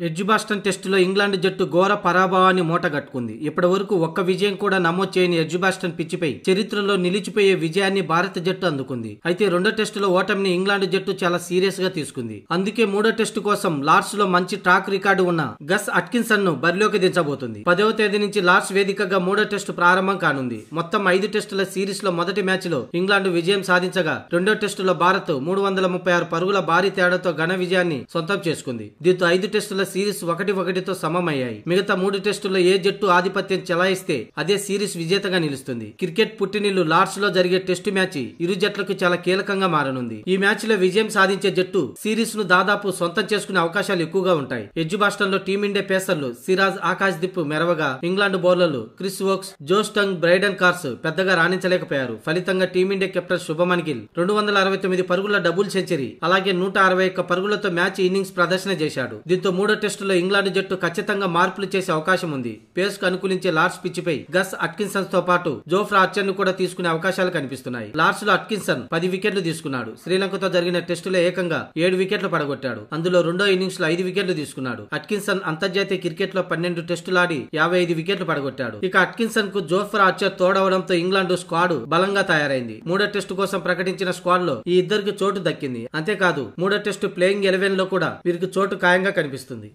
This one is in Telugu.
ఎడ్జ్బాస్టన్ టెస్టులో ఇంగ్లాండ్ జట్టు ఘోర పరాభవాన్ని మూటగట్టుకుంది. ఇప్పటి వరకు ఒక్క విజయం కూడా నమోదు చేయని ఎడ్జ్బాస్టన్ పిచ్చిపై చరిత్రలో నిలిచిపోయే విజయాన్ని భారత జట్టు అందుకుంది. అయితే రెండో టెస్టులో ఓటమిని ఇంగ్లాండ్ జట్టు చాలా సీరియస్ గా తీసుకుంది. అందుకే మూడో టెస్టు కోసం లార్డ్స్ లో మంచి ట్రాక్ రికార్డు ఉన్న గస్ అట్కిన్సన్ ను బరిలోకి దించబోతుంది. 10వ తేదీ నుంచి లార్డ్స్ వేదికగా మూడో టెస్టు ప్రారంభం కానుంది. మొత్తం 5 టెస్టుల సిరీస్ లో మొదటి మ్యాచ్ లో ఇంగ్లాండ్ విజయం సాధించగా రెండో టెస్టులో భారత్ 336 పరుగుల భారీ తేడాతో ఘన విజయాన్ని సొంతం చేసుకుంది. దీంతో 5 టెస్టుల సిరీస్ 1-1తో సమమయ్యాయి. మిగతా 3 టెస్టుల్లో ఏ జట్టు ఆధిపత్యం చెలాయిస్తే అదే సిరీస్ విజేతగా నిలుస్తుంది. క్రికెట్ పుట్టినిల్లు లార్డ్స్ లో జరిగే టెస్టు మ్యాచ్ ఇరు జట్లకు చాలా కీలకంగా మారనుంది. ఈ మ్యాచ్ లో విజయం సాధించే జట్టు సిరీస్ ను దాదాపు సొంతం చేసుకునే అవకాశాలు ఎక్కువగా ఉంటాయి. ఎడ్జ్బాస్టన్ లో టీమిండియా పేసర్లు సిరాజ్, ఆకాశ్ దీప్ మెరవగా ఇంగ్లాండ్ బౌలర్లు క్రిస్ వోక్స్, జో స్టంగ్, బ్రైడన్ కార్స్ పెద్దగా రాణించలేకపోయారు. ఫలితంగా టీమిండియా కెప్టెన్ శుభమన్ గిల్ 269 పరుగుల డబుల్ సెంచరీ అలాగే 161 పరుగులతో మ్యాచ్ ఇన్నింగ్స్ ప్రదర్శన చేశాడు. దీంతో మూడో టెస్టులో ఇంగ్లాండ్ జట్టు ఖచ్చితంగా మార్పులు చేసే అవకాశం ఉంది. పేస్ కు అనుకూలించే లార్డ్స్ పిచ్చిపై గస్ అట్కిన్సన్ తో పాటు జోఫ్రా ఆర్చర్ ను కూడా తీసుకునే అవకాశాలు కనిపిస్తున్నాయి. లార్డ్స్ లో అట్కిన్సన్ 10 వికెట్లు తీసుకున్నాడు. శ్రీలంకతో జరిగిన టెస్టులో ఏకంగా 7 వికెట్లు పడగొట్టాడు. అందులో రెండో ఇన్నింగ్స్ లో 5 వికెట్లు తీసుకున్నాడు. అట్కిన్సన్ అంతర్జాతీయ క్రికెట్ లో 12 టెస్టులాడి 55 వికెట్లు పడగొట్టాడు. ఇక అట్కిన్సన్ కు జోఫ్రా ఆర్చర్ తోడవడంతో ఇంగ్లాండ్ స్క్వాడ్ బలంగా తయారైంది. మూడో టెస్టు కోసం ప్రకటించిన స్క్వాడ్ లో ఈ ఇద్దరికి చోటు దక్కింది. అంతేకాదు మూడో టెస్టు ప్లేయింగ్ 11 లో కూడా వీరికి చోటు ఖాయంగా కనిపిస్తుంది.